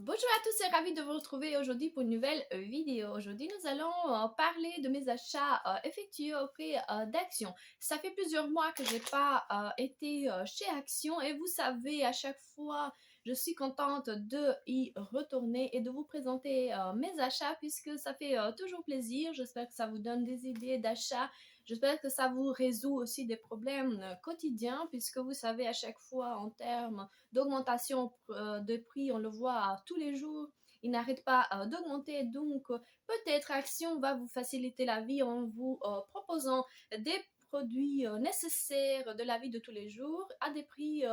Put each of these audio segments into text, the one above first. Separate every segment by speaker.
Speaker 1: Bonjour à tous et ravi de vous retrouver aujourd'hui pour une nouvelle vidéo. Aujourd'hui, nous allons parler de mes achats effectués auprès d'Action. Ça fait plusieurs mois que j'ai pas été chez Action et vous savez, à chaque fois, je suis contente de y retourner et de vous présenter mes achats puisque ça fait toujours plaisir. J'espère que ça vous donne des idées d'achat. J'espère que ça vous résout aussi des problèmes quotidiens puisque vous savez, à chaque fois, en termes d'augmentation de prix, on le voit tous les jours. Il n'arrête pas d'augmenter, donc peut-être Action va vous faciliter la vie en vous proposant des produits nécessaires de la vie de tous les jours à des prix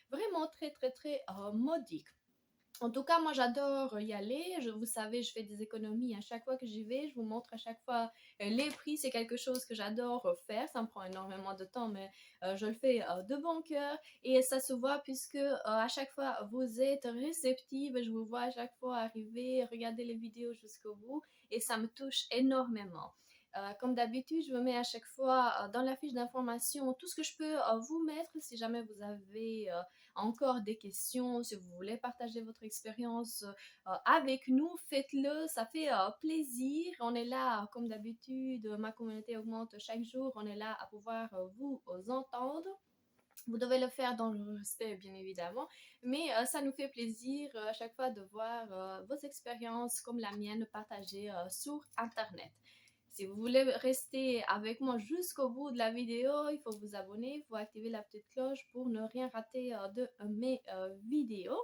Speaker 1: vraiment très modiques. En tout cas, moi j'adore y aller. Vous savez, je fais des économies à chaque fois que j'y vais. Je vous montre à chaque fois les prix. C'est quelque chose que j'adore faire. Ça me prend énormément de temps, mais je le fais de bon cœur. Et ça se voit puisque à chaque fois vous êtes réceptive. Je vous vois à chaque fois arriver, regarder les vidéos jusqu'au bout. Et ça me touche énormément. Comme d'habitude, je me mets à chaque fois dans la fiche d'information tout ce que je peux vous mettre si jamais vous avez encore des questions, si vous voulez partager votre expérience avec nous, faites-le, ça fait plaisir. On est là, comme d'habitude, ma communauté augmente chaque jour, on est là à pouvoir vous entendre. Vous devez le faire dans le respect, bien évidemment, mais ça nous fait plaisir à chaque fois de voir vos expériences comme la mienne partagées sur Internet. Si vous voulez rester avec moi jusqu'au bout de la vidéo, il faut vous abonner, il faut activer la petite cloche pour ne rien rater de mes vidéos.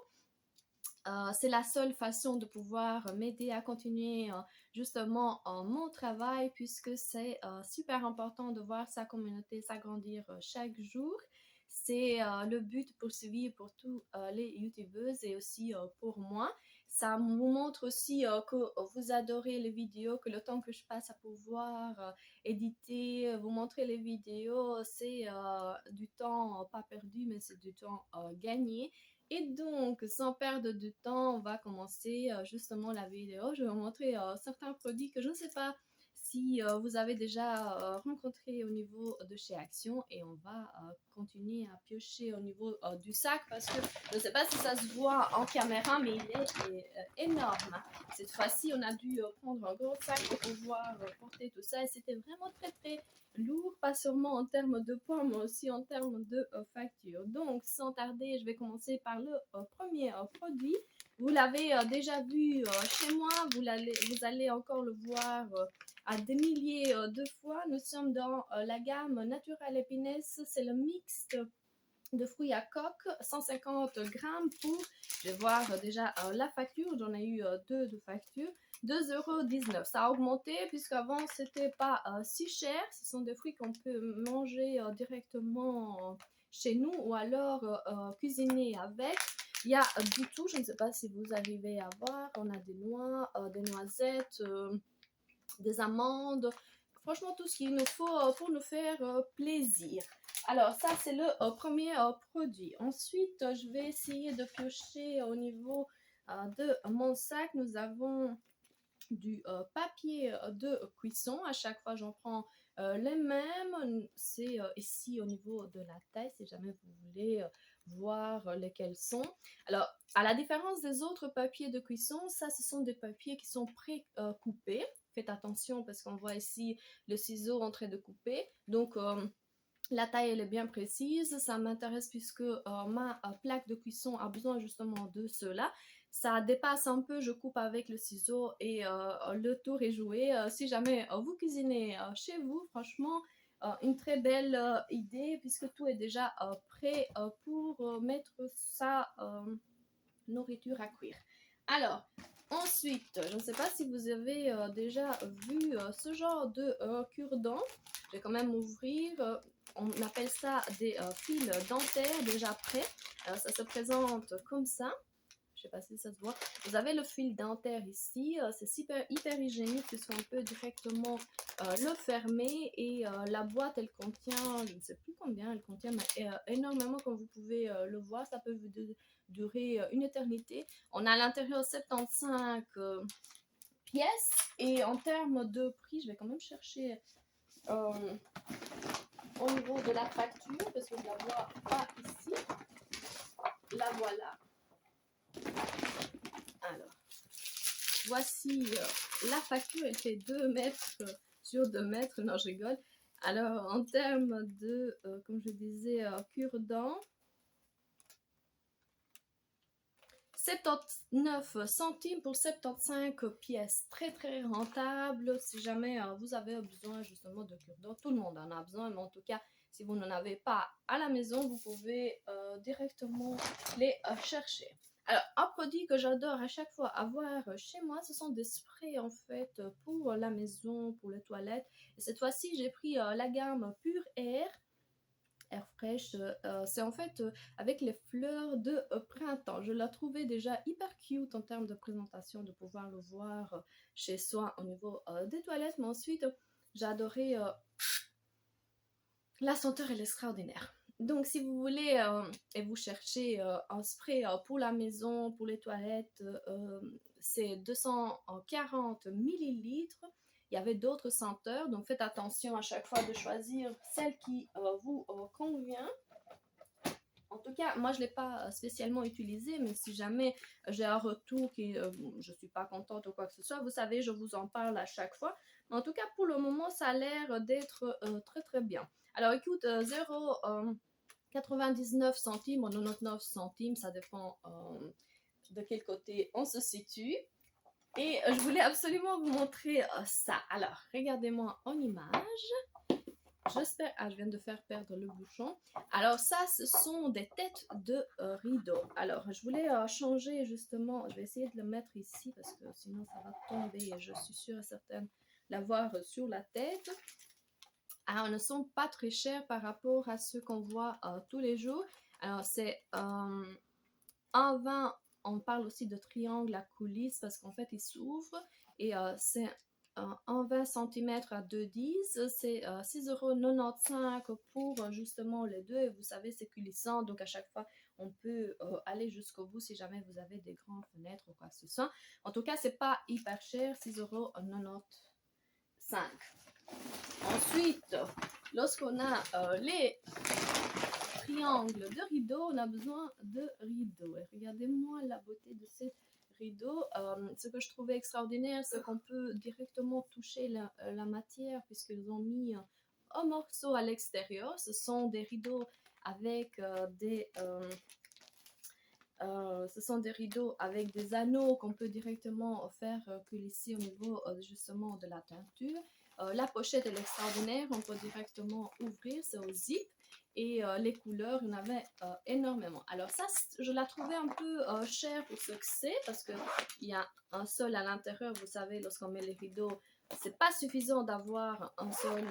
Speaker 1: C'est la seule façon de pouvoir m'aider à continuer justement mon travail puisque c'est super important de voir sa communauté s'agrandir chaque jour. C'est le but poursuivi pour tous les youtubeuses et aussi pour moi. Ça vous montre aussi que vous adorez les vidéos, que le temps que je passe à pouvoir éditer, vous montrer les vidéos, c'est du temps pas perdu, mais c'est du temps gagné. Et donc, sans perdre de temps, on va commencer justement la vidéo. Je vais vous montrer certains produits que je ne sais pas si vous avez déjà rencontrés au niveau de chez Action. Et on va continuer à piocher au niveau du sac parce que je ne sais pas si ça se voit en caméra, mais il est énorme. Cette fois-ci, on a dû prendre un gros sac pour pouvoir porter tout ça. Et c'était vraiment très lourd, pas seulement en termes de poids, mais aussi en termes de facture. Donc, sans tarder, je vais commencer par le premier produit. Vous l'avez déjà vu chez moi, vous allez encore le voir à des milliers de fois. Nous sommes dans la gamme Natural Happiness, c'est le mixte de fruits à coque, 150 grammes pour, je vais voir déjà la facture, j'en ai eu deux de facture, 2,19 €. Ça a augmenté puisqu'avant c'était pas si cher. Ce sont des fruits qu'on peut manger directement chez nous ou alors cuisiner avec. Il y a du tout, je ne sais pas si vous arrivez à voir, on a des noix, des noisettes, des amandes, franchement tout ce qu'il nous faut pour nous faire plaisir. Alors ça c'est le premier produit. Ensuite je vais essayer de piocher au niveau de mon sac. Nous avons du papier de cuisson. À chaque fois j'en prends les mêmes. C'est ici au niveau de la taille si jamais vous voulez voir lesquels sont. Alors à la différence des autres papiers de cuisson, ça ce sont des papiers qui sont pré-coupés. Faites attention parce qu'on voit ici le ciseau en train de couper. Donc la taille elle est bien précise, ça m'intéresse puisque ma plaque de cuisson a besoin justement de cela. Ça dépasse un peu, je coupe avec le ciseau et le tour est joué. Si jamais vous cuisinez chez vous, franchement, une très belle idée puisque tout est déjà prêt pour mettre sa nourriture à cuire. Alors, ensuite, je ne sais pas si vous avez déjà vu ce genre de cure-dent. Je vais quand même ouvrir. On appelle ça des fils dentaires déjà prêts. Ça se présente comme ça. Je ne sais pas si ça se voit. Vous avez le fil dentaire ici. C'est hyper hygiénique puisqu'on peut directement le fermer. Et la boîte, elle contient, je ne sais plus combien elle contient, mais énormément comme vous pouvez le voir. Ça peut vous durer une éternité. On a à l'intérieur 75 pièces. Et en termes de prix, je vais quand même chercher au niveau de la facture parce que je ne la vois pas ici. La voilà. Alors, voici la facture, elle fait 2 mètres sur 2 mètres, non je rigole. Alors en termes de, comme je disais, cure-dents, 79 centimes pour 75 pièces. Très très rentable si jamais vous avez besoin justement de cure-dents. Tout le monde en a besoin, mais en tout cas, si vous n'en avez pas à la maison, vous pouvez directement les chercher. Alors, un produit que j'adore à chaque fois avoir chez moi, ce sont des sprays en fait pour la maison, pour les toilettes. Et cette fois-ci, j'ai pris la gamme Pure Air fraîche, c'est en fait avec les fleurs de printemps. Je la trouvais déjà hyper cute en termes de présentation, de pouvoir le voir chez soi au niveau des toilettes. Mais ensuite, j'ai adoré la senteur, elle est extraordinaire. Donc, si vous voulez et vous cherchez un spray pour la maison, pour les toilettes, c'est 240 millilitres. Il y avait d'autres senteurs, donc faites attention à chaque fois de choisir celle qui vous convient. En tout cas, moi je ne l'ai pas spécialement utilisé, mais si jamais j'ai un retour qui je ne suis pas contente ou quoi que ce soit, vous savez, je vous en parle à chaque fois. Mais en tout cas, pour le moment, ça a l'air d'être très très bien. Alors écoute, 0,99 centimes ou 99 centimes, ça dépend de quel côté on se situe. Et je voulais absolument vous montrer ça. Alors, regardez-moi en image. J'espère... Ah, je viens de faire perdre le bouchon. Alors ça, ce sont des têtes de rideaux. Alors, je voulais changer justement... Je vais essayer de le mettre ici parce que sinon ça va tomber. Et je suis sûre et certaine l'avoir sur la tête. Alors, elles ne sont pas très chères par rapport à ce qu'on voit tous les jours. Alors, c'est 1,20. On parle aussi de triangle à coulisses parce qu'en fait, il s'ouvre. Et c'est en 20 cm à 2,10, c'est 6,95 € pour justement les deux. Et vous savez, c'est coulissant, donc à chaque fois, on peut aller jusqu'au bout si jamais vous avez des grandes fenêtres ou quoi que ce soit. En tout cas, c'est pas hyper cher, 6,95 €. Ensuite, lorsqu'on a les triangles de rideaux, on a besoin de rideaux. Et regardez-moi la beauté de ces rideaux. Ce que je trouvais extraordinaire, c'est qu'on peut directement toucher la matière puisqu'ils ont mis un morceau à l'extérieur. Ce sont des rideaux avec ce sont des rideaux avec des anneaux qu'on peut directement faire coulisser au niveau justement de la teinture. La pochette est extraordinaire, on peut directement ouvrir, c'est au zip. Et les couleurs, il y en avait énormément. Alors ça, je la trouvais un peu chère pour ce que c'est, parce qu'il y a un sol à l'intérieur. Vous savez, lorsqu'on met les rideaux, c'est pas suffisant d'avoir un sol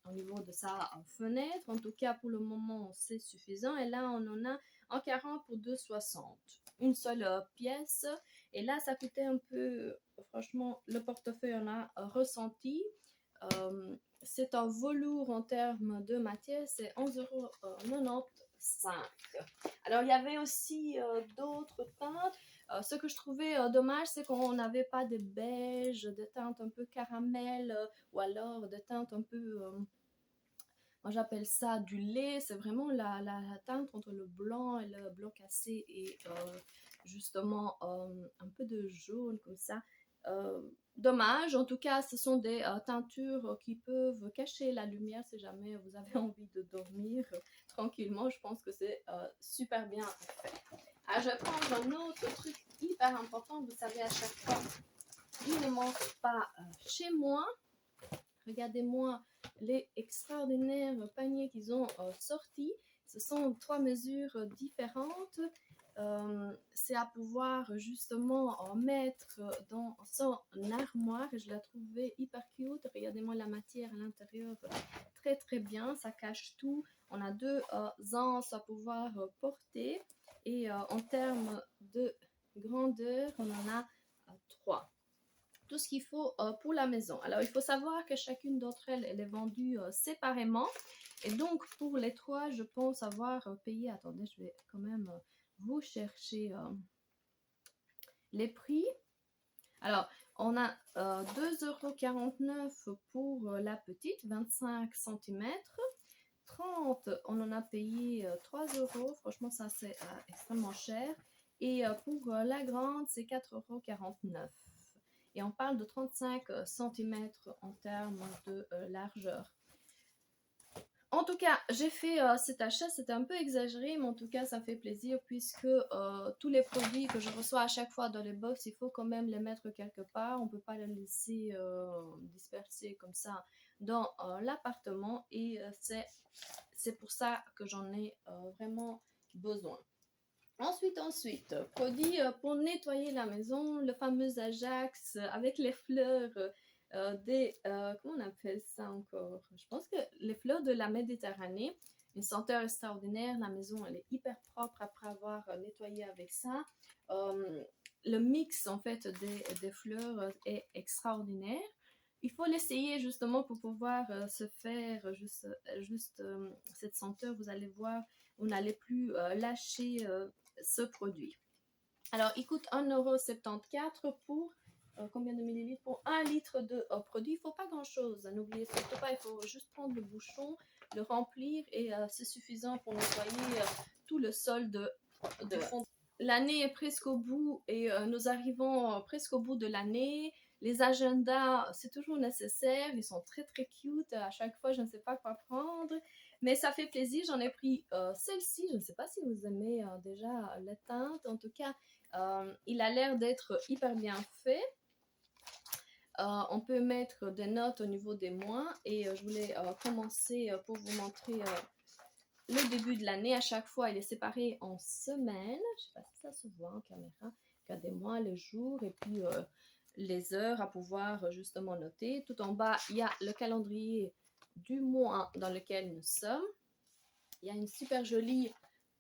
Speaker 1: au niveau de sa fenêtre. En tout cas, pour le moment, c'est suffisant. Et là, on en a en 40 pour 2,60. Une seule pièce. Et là, ça coûtait un peu, franchement, le portefeuille en a ressenti. C'est un velours en termes de matière, c'est 11,95 €. Alors, il y avait aussi d'autres teintes. Ce que je trouvais dommage, c'est qu'on n'avait pas de beige, de teinte un peu caramel, ou alors de teinte un peu... moi, j'appelle ça du lait. C'est vraiment la teinte entre le blanc et le blanc cassé et justement un peu de jaune comme ça. Dommage, en tout cas, ce sont des teintures qui peuvent cacher la lumière si jamais vous avez envie de dormir tranquillement. Je pense que c'est super bien fait. Alors, je vais prendre un autre truc hyper important. Vous savez, à chaque fois, il ne manque pas chez moi. Regardez-moi les extraordinaires paniers qu'ils ont sortis. Ce sont 3 mesures différentes. C'est à pouvoir justement en mettre dans son armoire. Je la trouvais hyper cute. Regardez-moi la matière à l'intérieur, très très bien. Ça cache tout. On a 2 anses à pouvoir porter. Et en termes de grandeur, on en a 3. Tout ce qu'il faut pour la maison. Alors, il faut savoir que chacune d'entre elles, elle est vendue séparément. Et donc, pour les 3, je pense avoir payé... Attendez, je vais quand même vous chercher les prix. Alors, on a 2,49 € pour la petite, 25 cm. 30, on en a payé 3 €. Franchement, ça, c'est extrêmement cher. Et pour la grande, c'est 4,49 €. et on parle de 35 cm en termes de largeur. En tout cas, j'ai fait cet achat, c'était un peu exagéré, mais en tout cas, ça fait plaisir puisque tous les produits que je reçois à chaque fois dans les box, il faut quand même les mettre quelque part. On ne peut pas les laisser disperser comme ça dans l'appartement et c'est pour ça que j'en ai vraiment besoin. Ensuite, produit pour nettoyer la maison, le fameux Ajax avec les fleurs comment on appelle ça encore? Je pense que les fleurs de la Méditerranée, une senteur extraordinaire. La maison, elle est hyper propre après avoir nettoyé avec ça. Le mix, en fait, des fleurs est extraordinaire. Il faut l'essayer justement pour pouvoir se faire juste cette senteur. Vous allez voir, vous n'allez plus lâcher ce produit. Alors, il coûte 1,74 € pour combien de millilitres? Pour 1 litre de produit. Il ne faut pas grand-chose. N'oubliez surtout pas, il faut juste prendre le bouchon, le remplir et c'est suffisant pour nettoyer tout le sol de fond. L'année est presque au bout et nous arrivons presque au bout de l'année. Les agendas, c'est toujours nécessaire. Ils sont très très cute. À chaque fois, je ne sais pas quoi prendre. Mais ça fait plaisir. J'en ai pris celle-ci. Je ne sais pas si vous aimez déjà la teinte. En tout cas, il a l'air d'être hyper bien fait. On peut mettre des notes au niveau des mois. Et je voulais commencer pour vous montrer le début de l'année. À chaque fois, il est séparé en semaines. Je ne sais pas si ça se voit en caméra. Regardez-moi les jours et puis les heures à pouvoir justement noter. Tout en bas, il y a le calendrier du mois dans lequel nous sommes. Il y a une super jolie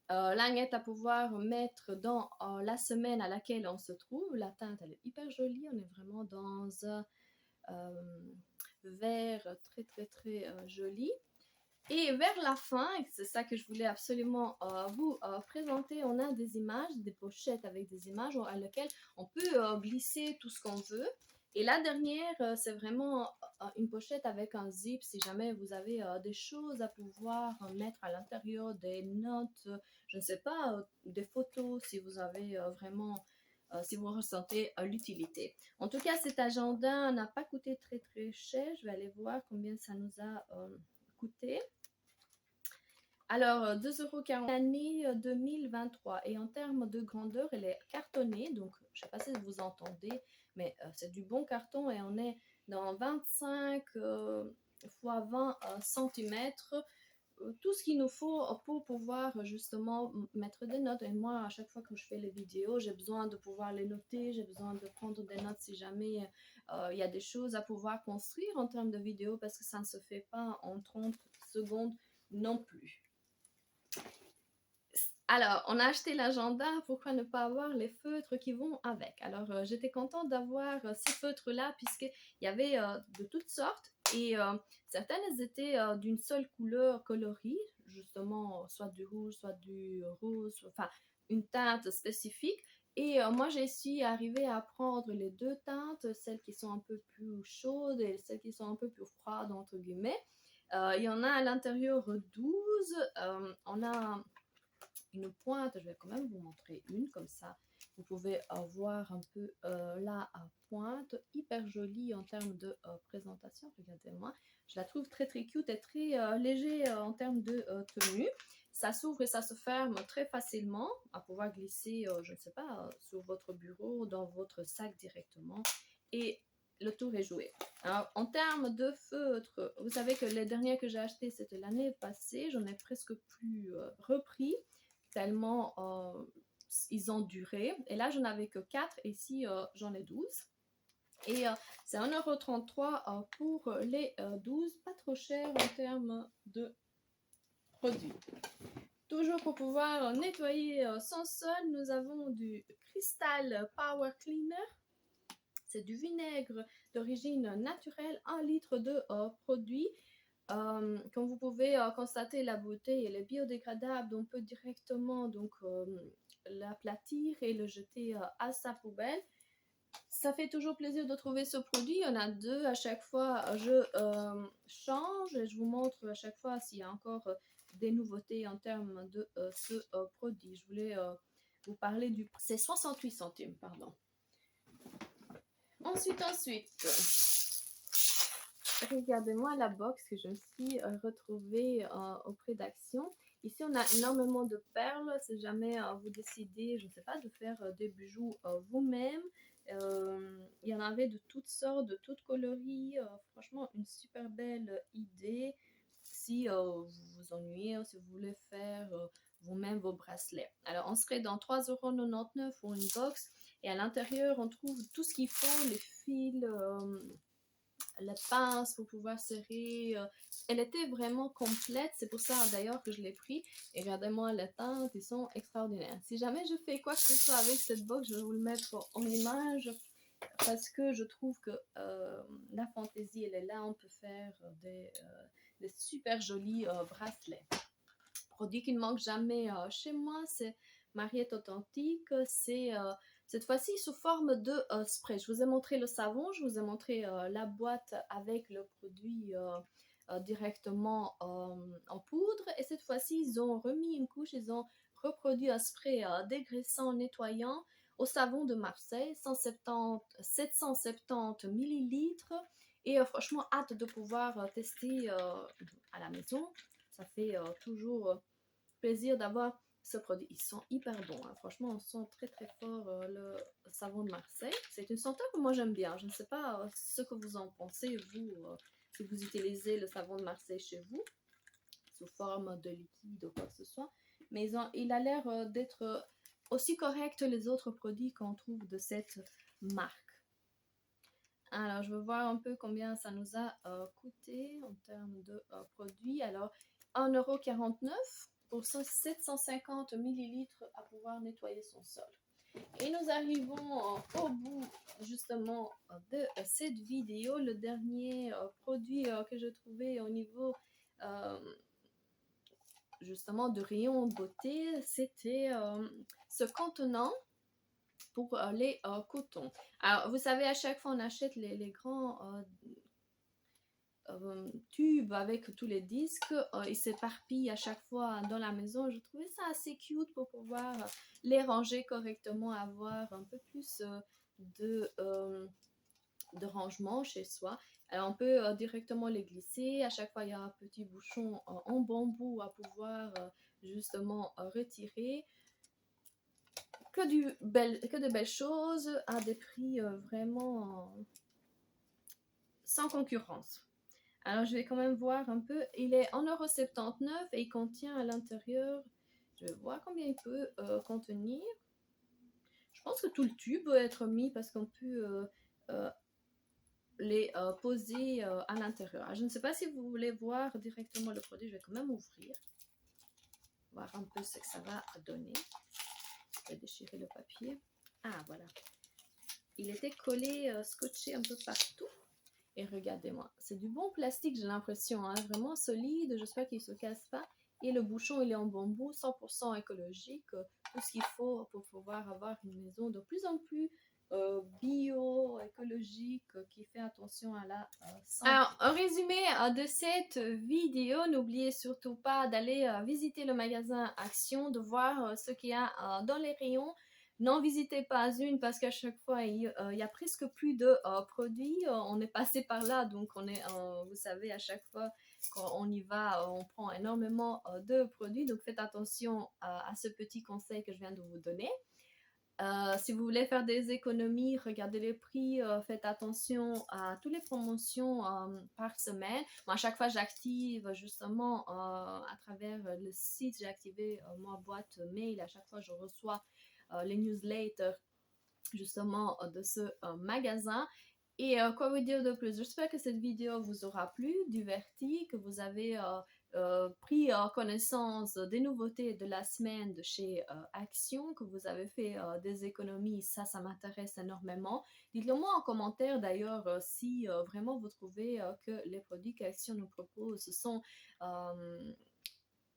Speaker 1: languette à pouvoir mettre dans la semaine à laquelle on se trouve. La teinte, elle est hyper jolie. On est vraiment dans un vert très très très joli. Et vers la fin, et c'est ça que je voulais absolument vous présenter, on a des images, des pochettes avec des images à lesquelles on peut glisser tout ce qu'on veut. Et la dernière, c'est vraiment une pochette avec un zip si jamais vous avez des choses à pouvoir mettre à l'intérieur, des notes, je ne sais pas, des photos si vous avez vraiment, si vous ressentez l'utilité. En tout cas, cet agenda n'a pas coûté très très cher. Je vais aller voir combien ça nous a coûté. Alors, 2,40 € l'année 2023. Et en termes de grandeur, elle est cartonnée. Donc, je ne sais pas si vous entendez, mais c'est du bon carton et on est dans 25 x 20 cm. Tout ce qu'il nous faut pour pouvoir justement mettre des notes. Et moi, à chaque fois que je fais les vidéos, j'ai besoin de pouvoir les noter. J'ai besoin de prendre des notes si jamais il y a des choses à pouvoir construire en termes de vidéo parce que ça ne se fait pas en 30 secondes non plus. Alors, on a acheté l'agenda, pourquoi ne pas avoir les feutres qui vont avec? Alors, j'étais contente d'avoir ces feutres-là puisqu'il y avait de toutes sortes et certaines étaient d'une seule couleur coloris, justement, soit du rouge, soit du rose, enfin, une teinte spécifique. Et moi, j'ai su arriver à prendre les deux teintes, celles qui sont un peu plus chaudes et celles qui sont un peu plus froides, entre guillemets. Il y en a à l'intérieur 12. On a une pointe, je vais quand même vous montrer une comme ça. Vous pouvez voir un peu la pointe, hyper jolie en termes de présentation. Regardez-moi, je la trouve très très cute et très léger en termes de tenue. Ça s'ouvre et ça se ferme très facilement, à pouvoir glisser, je ne sais pas, sur votre bureau, dans votre sac directement. Et le tour est joué. Alors, en termes de feutres, vous savez que les derniers que j'ai achetés, c'était l'année passée. J'en ai presque plus repris tellement ils ont duré. Et là, je n'avais que 4 et ici, j'en ai 12. Et c'est 1,33 € pour les 12, pas trop cher en termes de produits. Toujours pour pouvoir nettoyer son sol, nous avons du Crystal Power Cleaner. C'est du vinaigre d'origine naturelle, 1 litre de produit. Comme vous pouvez constater, la bouteille elle est biodégradable, on peut directement donc l'aplatir et le jeter à sa poubelle. Ça fait toujours plaisir de trouver ce produit. Il y en a deux à chaque fois. Je change et je vous montre à chaque fois s'il y a encore des nouveautés en termes de ce produit. Je voulais vous parler du... C'est 68 centimes, pardon. Ensuite, regardez-moi la box que je me suis retrouvée auprès d'Action. Ici, on a énormément de perles. Si jamais vous décidez, je ne sais pas, de faire des bijoux vous-même, il y en avait de toutes sortes, de toutes coloris. Franchement, une super belle idée si vous vous ennuyez ou si vous voulez faire vous-même vos bracelets. Alors, on serait dans 3,99 € pour une box. Et à l'intérieur, on trouve tout ce qu'il faut, les fils, la pince pour pouvoir serrer. Elle était vraiment complète, c'est pour ça d'ailleurs que je l'ai pris. Et regardez-moi les teintes, ils sont extraordinaires. Si jamais je fais quoi que ce soit avec cette box, je vais vous le mettre en image parce que je trouve que la fantaisie, elle est là. On peut faire des super jolis bracelets. Produit qui ne manque jamais chez moi, c'est Mariette Authentique. C'est cette fois-ci sous forme de spray. Je vous ai montré le savon, je vous ai montré la boîte avec le produit directement en poudre. Et cette fois-ci, ils ont remis une couche, ils ont reproduit un spray dégraissant, nettoyant au savon de Marseille, 770 millilitres. Et franchement, hâte de pouvoir tester à la maison. Ça fait toujours plaisir d'avoir ce produit. Ils sont hyper bons, hein. Franchement, on sent très très fort le savon de Marseille. C'est une senteur que moi j'aime bien. Je ne sais pas ce que vous en pensez, vous, si vous utilisez le savon de Marseille chez vous, sous forme de liquide ou quoi que ce soit. Mais il a l'air d'être aussi correct que les autres produits qu'on trouve de cette marque. Alors, je veux voir un peu combien ça nous a coûté en termes de produits. Alors, 1,49 € pour 750 millilitres à pouvoir nettoyer son sol. Et nous arrivons au bout justement de cette vidéo. Le dernier produit que j'ai trouvé au niveau justement de rayon beauté, c'était ce contenant pour les cotons. Alors, vous savez, à chaque fois, on achète les grands tubes avec tous les disques. Ils s'éparpillent à chaque fois dans la maison. Je trouvais ça assez cute pour pouvoir les ranger correctement, avoir un peu plus de rangement chez soi. Alors, on peut directement les glisser. À chaque fois, il y a un petit bouchon en bambou à pouvoir justement retirer. Que de belles choses à des prix vraiment sans concurrence. Alors, je vais quand même voir un peu. Il est 1,79 € et il contient à l'intérieur, je vais voir combien il peut contenir. Je pense que tout le tube peut être mis parce qu'on peut les poser à l'intérieur. Je ne sais pas si vous voulez voir directement le produit. Je vais quand même ouvrir. Voir un peu ce que ça va donner. Je vais déchirer le papier. Ah, voilà. Il était collé, scotché un peu partout. Et regardez-moi, c'est du bon plastique, j'ai l'impression, hein, vraiment solide, j'espère qu'il ne se casse pas. Et le bouchon, il est en bambou, 100% écologique, tout ce qu'il faut pour pouvoir avoir une maison de plus en plus bio, écologique, qui fait attention à la santé. Alors, en résumé de cette vidéo, n'oubliez surtout pas d'aller visiter le magasin Action, de voir ce qu'il y a dans les rayons. N'en visitez pas une parce qu'à chaque fois, il y a presque plus de produits. On est passé par là, donc on est, vous savez, à chaque fois quand on y va, on prend énormément de produits. Donc faites attention à ce petit conseil que je viens de vous donner. Si vous voulez faire des économies, regardez les prix, faites attention à toutes les promotions par semaine. Moi, à chaque fois, j'active justement à travers le site, j'ai activé ma boîte mail. À chaque fois, je reçois les newsletters justement de ce magasin. Et quoi vous dire de plus? J'espère que cette vidéo vous aura plu, diverti, que vous avez pris connaissance des nouveautés de la semaine de chez Action, que vous avez fait des économies. Ça m'intéresse énormément. Dites-le moi en commentaire d'ailleurs si vraiment vous trouvez que les produits qu'Action nous propose sont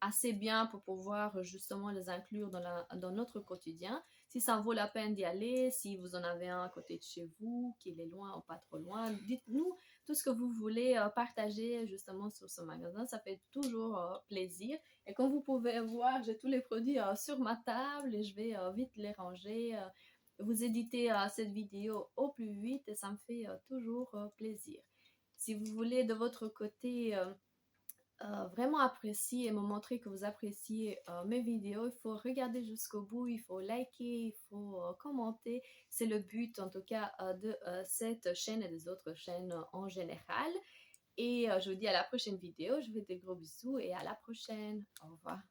Speaker 1: assez bien pour pouvoir justement les inclure dans notre quotidien. Si ça vaut la peine d'y aller, si vous en avez un à côté de chez vous, qu'il est loin ou pas trop loin, dites-nous tout ce que vous voulez partager justement sur ce magasin. Ça fait toujours plaisir. Et comme vous pouvez voir, j'ai tous les produits sur ma table et je vais vite les ranger vous éditer cette vidéo au plus vite et ça me fait toujours plaisir. Si vous voulez de votre côté vraiment apprécier et me montrer que vous appréciez mes vidéos, il faut regarder jusqu'au bout, il faut liker, il faut commenter. C'est le but en tout cas de cette chaîne et des autres chaînes en général. Et je vous dis à la prochaine vidéo. Je vous fais des gros bisous et à la prochaine. Au revoir.